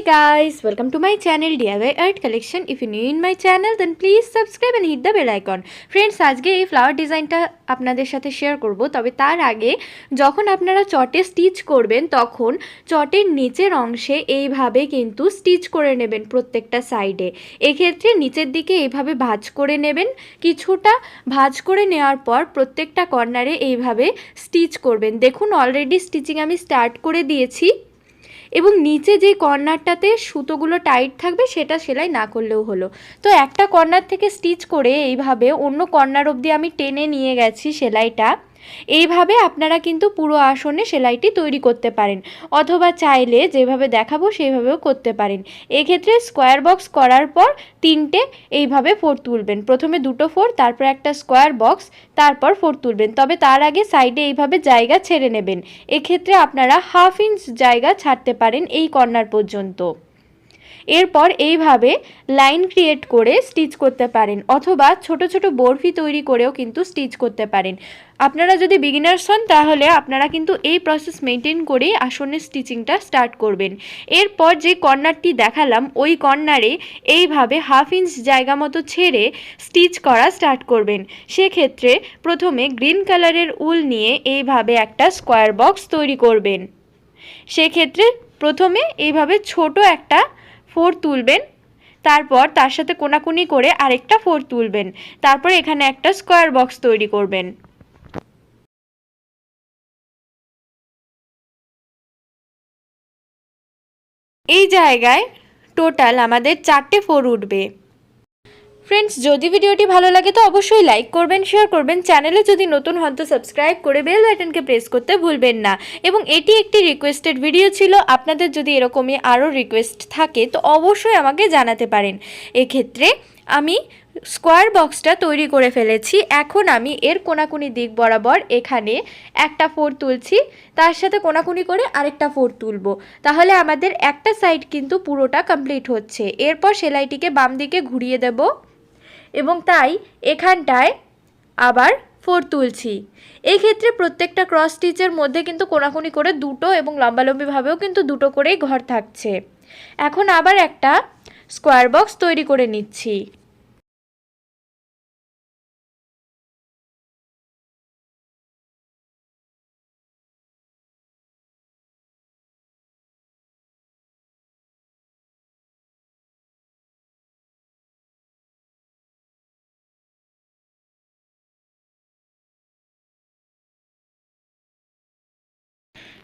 guys, welcome to my channel DIY Art Collection. If you're new in my channel then please subscribe and hit the bell icon. Friends, আজকে এই flower ডিজাইনটা আপনাদের সাথে share করব। তবে তার আগে যখন আপনারা চটে স্টিচ করবেন তখন চটের নিচের অংশে এইভাবে কিন্তু স্টিচ করে নেবেন প্রত্যেকটা সাইডে। এক্ষেত্রে নিচের দিকে এইভাবে ভাঁজ করে নেবেন, কিছুটা ভাঁজ করে নেওয়ার পর প্রত্যেকটা কর্নারে এইভাবে স্টিচ করবেন। দেখুন অলরেডি স্টিচিং আমি স্টার্ট করে দিয়েছি এবং নিচে যে কর্নারটাতে সুতোগুলো টাইট থাকবে সেটা সেলাই না করলেও হলো। তো একটা কর্নার থেকে স্টিচ করে এইভাবে অন্য কর্নার অবধি আমি টেনে নিয়ে গেছি সেলাইটা। এইভাবে আপনারা কিন্তু পুরো আসনে সেলাইটি তৈরি করতে পারেন, অথবা চাইলে যেভাবে দেখাবো সেইভাবেও করতে পারেন। এক্ষেত্রে স্কোয়ার বক্স করার পর তিনটে এইভাবে ফোর তুলবেন, প্রথমে দুটো ফোর, তারপর একটা স্কোয়ার বক্স, তারপর ফোর তুলবেন। তবে তার আগে সাইডে এইভাবে জায়গা ছেড়ে নেবেন। এক্ষেত্রে আপনারা 1/2 ইঞ্চ জায়গা ছাড়তে পারেন এই কর্নার পর্যন্ত। এরপর এইভাবে লাইন ক্রিয়েট করে স্টিচ করতে পারেন, অথবা ছোট ছোট বরফি তৈরি করেও কিন্তু স্টিচ করতে পারেন। আপনারা যদি বিগিনার্স হন তাহলে আপনারা কিন্তু এই প্রসেস মেনটেন করেই আসনের স্টিচিংটা স্টার্ট করবেন। এরপর যে কর্নারটি দেখালাম ওই কর্নারে এইভাবে 1/2 ইঞ্চ জায়গা মতো ছেড়ে স্টিচ করা স্টার্ট করবেন। সেক্ষেত্রে প্রথমে গ্রিন কালারের উল নিয়ে এইভাবে একটা স্কোয়ার বক্স তৈরি করবেন। সেক্ষেত্রে প্রথমে এইভাবে ছোট একটা ফোর তুলবেন, তারপর তার সাথে কোনাকুনি করে আরেকটা ফোর তুলবেন, তারপর এখানে একটা স্কোয়ার বক্স তৈরি করবেন। এই জায়গায় টোটাল আমাদের 4টে ফোর উঠবে। ফ্রেন্ডস, যদি ভিডিওটি ভালো লাগে তো অবশ্যই লাইক করবেন, শেয়ার করবেন। চ্যানেলে যদি নতুন হন তো সাবস্ক্রাইব করে বেল বাটনকে প্রেস করতে ভুলবেন না। এবং এটি একটি রিকোয়েস্টেড ভিডিও ছিল, আপনাদের যদি এরকমই আরও রিকোয়েস্ট থাকে তো অবশ্যই আমাকে জানাতে পারেন। এক্ষেত্রে আমি স্কোয়ার বক্সটা তৈরি করে ফেলেছি। এখন আমি এর কোনাকুনি দিক বরাবর এখানে একটা ফোর তুলছি, তার সাথে কোনাকুনি করে আরেকটা ফোর তুলব। তাহলে আমাদের একটা সাইড কিন্তু পুরোটা কমপ্লিট হচ্ছে। এরপর সেলাইটিকে বাম দিকে ঘুরিয়ে দেব এবং তাই এখানটায় আবার ফোর তুলছি। এই ক্ষেত্রে প্রত্যেকটা ক্রস স্টিচের মধ্যে কিন্তু কোনাকুনি করে দুটো এবং লম্বালম্বিভাবেও কিন্তু দুটো করেই ঘর থাকছে। এখন আবার একটা স্কোয়ার বক্স তৈরি করে নিচ্ছি।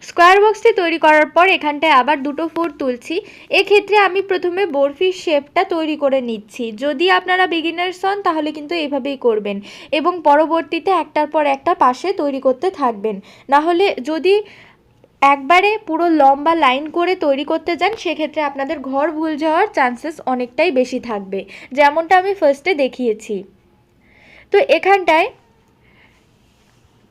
স্কোয়ার বক্সটি তৈরি করার পর এখানটায় আবার দুটো ফোর তুলছি। এক্ষেত্রে আমি প্রথমে বরফির শেপটা তৈরি করে নিচ্ছি। যদি আপনারা বিগিনার্স হন তাহলে কিন্তু এইভাবেই করবেন এবং পরবর্তীতে একটার পর একটা পাশে তৈরি করতে থাকবেন। না হলে যদি একবারে পুরো লম্বা লাইন করে তৈরি করতে যান সেক্ষেত্রে আপনাদের ঘর ভুল যাওয়ার চান্সেস অনেকটাই বেশি থাকবে, যেমনটা আমি ফার্স্টে দেখিয়েছি। তো এখানটায়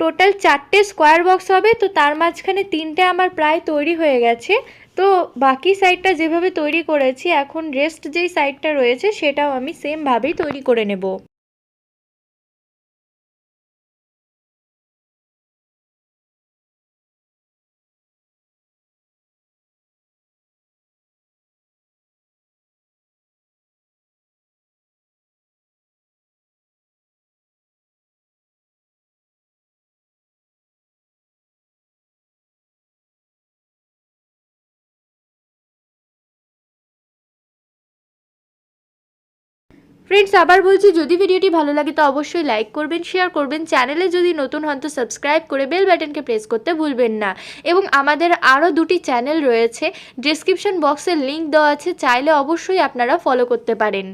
টোটাল 4টে স্কোয়ার বক্স হবে, তো তার মাঝখানে 3টে আমার প্রায় তৈরি হয়ে গেছে। তো বাকি সাইডটা যেভাবে তৈরি করেছি এখন রেস্ট যেই সাইডটা রয়েছে সেটাও আমি সেমভাবেই তৈরি করে নেব। ফ্রেন্ডস, আবার বলছি, যদি ভিডিওটি ভালো লাগে তো অবশ্যই লাইক করবেন, শেয়ার করবেন। চ্যানেলে যদি নতুন হন তো সাবস্ক্রাইব করে বেল বাটনকে প্রেস করতে ভুলবেন না। এবং আমাদের আরও 2টি চ্যানেল রয়েছে, ডেসক্রিপশন বক্সে লিঙ্ক দেওয়া আছে, চাইলে অবশ্যই আপনারা ফলো করতে পারেন।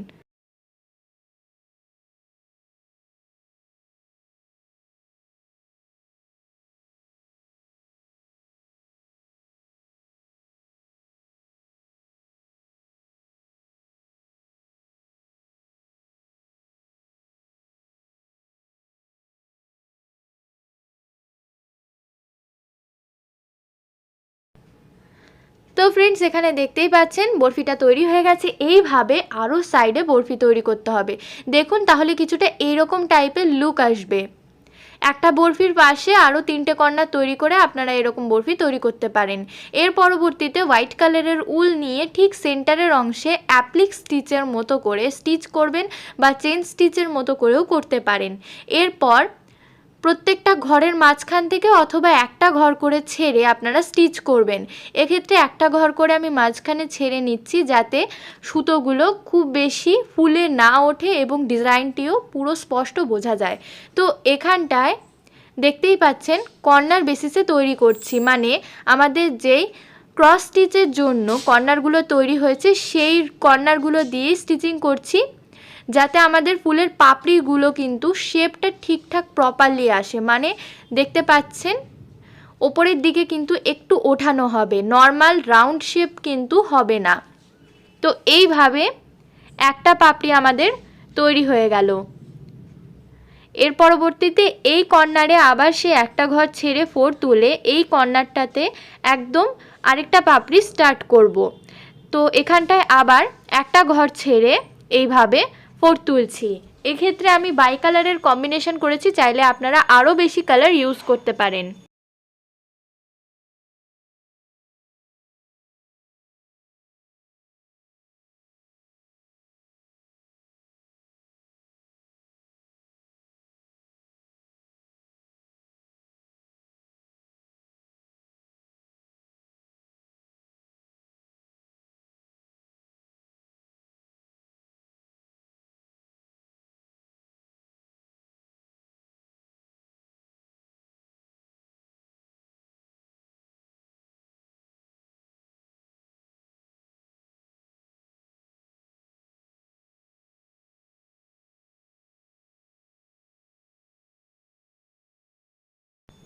তো ফ্রেন্ডস, এখানে দেখতেই পাচ্ছেন বরফিটা তৈরি হয়ে গেছে। এইভাবে আরও সাইডে বরফি তৈরি করতে হবে। দেখুন তাহলে কিছুটা এইরকম টাইপের লুক আসবে। একটা বরফির পাশে আরও 3টে কর্নার তৈরি করে আপনারা এরকম বরফি তৈরি করতে পারেন। এর পরবর্তীতে হোয়াইট কালারের উল নিয়ে ঠিক সেন্টারের অংশে অ্যাপ্লিক স্টিচের মতো করে স্টিচ করবেন বা চেন স্টিচের মতো করেও করতে পারেন। এরপর প্রত্যেকটা ঘরের মাঝখান থেকে অথবা একটা ঘর করে ছেড়ে আপনারা স্টিচ করবেন। এক্ষেত্রে একটা ঘর করে আমি মাঝখানে ছেড়ে নিচ্ছি যাতে সুতোগুলো খুব বেশি ফুলে না ওঠে এবং ডিজাইনটিও পুরো স্পষ্ট বোঝা যায়। তো এখানটায় দেখতেই পাচ্ছেন কর্নার বেসিসে তৈরি করছি, মানে আমাদের যেই ক্রস স্টিচের জন্য কর্নারগুলো তৈরি হয়েছে সেই কর্নারগুলো দিয়ে স্টিচিং করছি যাতে আমাদের ফুলের পাপড়িগুলো কিন্তু শেপটা ঠিকঠাক প্রপারলি আসে। মানে দেখতে পাচ্ছেন ওপরের দিকে কিন্তু একটু ওঠানো হবে, নর্মাল রাউন্ড শেপ কিন্তু হবে না। তো এইভাবে একটা পাপড়ি আমাদের তৈরি হয়ে গেল। এর পরবর্তীতে এই কর্নারে আবার সে একটা ঘর ছেড়ে 4 তুলে এই কর্নারটাতে একদম আরেকটা পাপড়ি স্টার্ট করব। তো এখানটায় আবার একটা ঘর ছেড়ে এইভাবে 4 তুলছি। এক্ষেত্রে আমি বাই কালারের কম্বিনেশন করেছি, চাইলে আপনারা আরও বেশি কালার ইউজ করতে পারেন।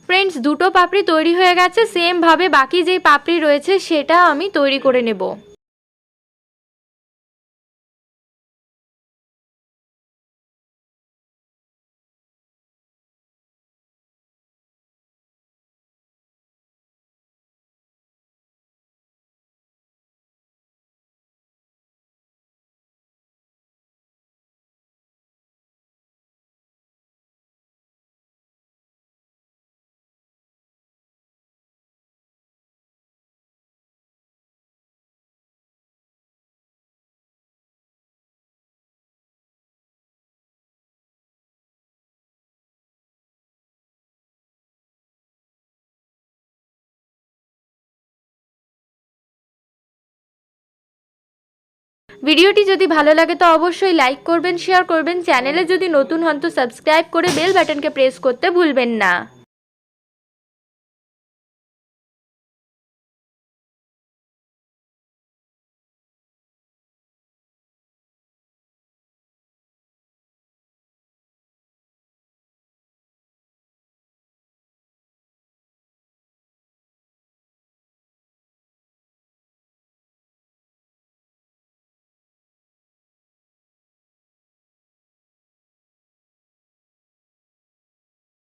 ফ্রেন্ডস, দুটো পাপড়ি তৈরি হয়ে গেছে। সেমভাবে বাকি যেই পাপড়ি রয়েছে সেটা আমি তৈরি করে নেব। ভিডিওটি যদি ভালো লাগে তো অবশ্যই লাইক করবেন, শেয়ার করবেন। চ্যানেলে যদি নতুন হন তো সাবস্ক্রাইব করে বেল বাটনকে প্রেস করতে ভুলবেন না।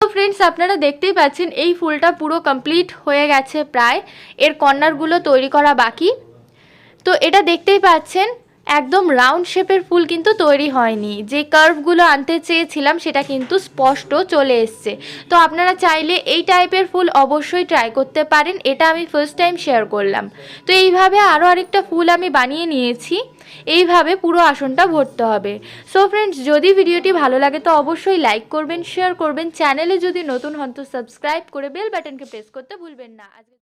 তো ফ্রেন্ডস, আপনারা দেখতেই পাচ্ছেন এই ফুলটা পুরো কমপ্লিট হয়ে গেছে প্রায়। এর কর্নারগুলো তৈরি করা বাকি। তো এটা দেখতেই পাচ্ছেন একদম রাউন্ড শেপের ফুল কিন্তু তৈরি হয়নি। যে কার্ভগুলো আনতে চেয়েছিলাম সেটা কিন্তু স্পষ্ট চলে এসছে। তো আপনারা চাইলে এই টাইপের ফুল অবশ্যই ট্রাই করতে পারেন। এটা আমি ফার্স্ট টাইম শেয়ার করলাম। তো এইভাবে আরও আরেকটা ফুল আমি বানিয়ে নিয়েছি। এইভাবে পুরো আসনটা ভরতে হবে। সো ফ্রেন্ডস, যদি ভিডিওটি ভালো লাগে তো অবশ্যই লাইক করবেন, শেয়ার করবেন। চ্যানেলে যদি নতুন হন তো সাবস্ক্রাইব করে বেল বাটনকে প্রেস করতে ভুলবেন না।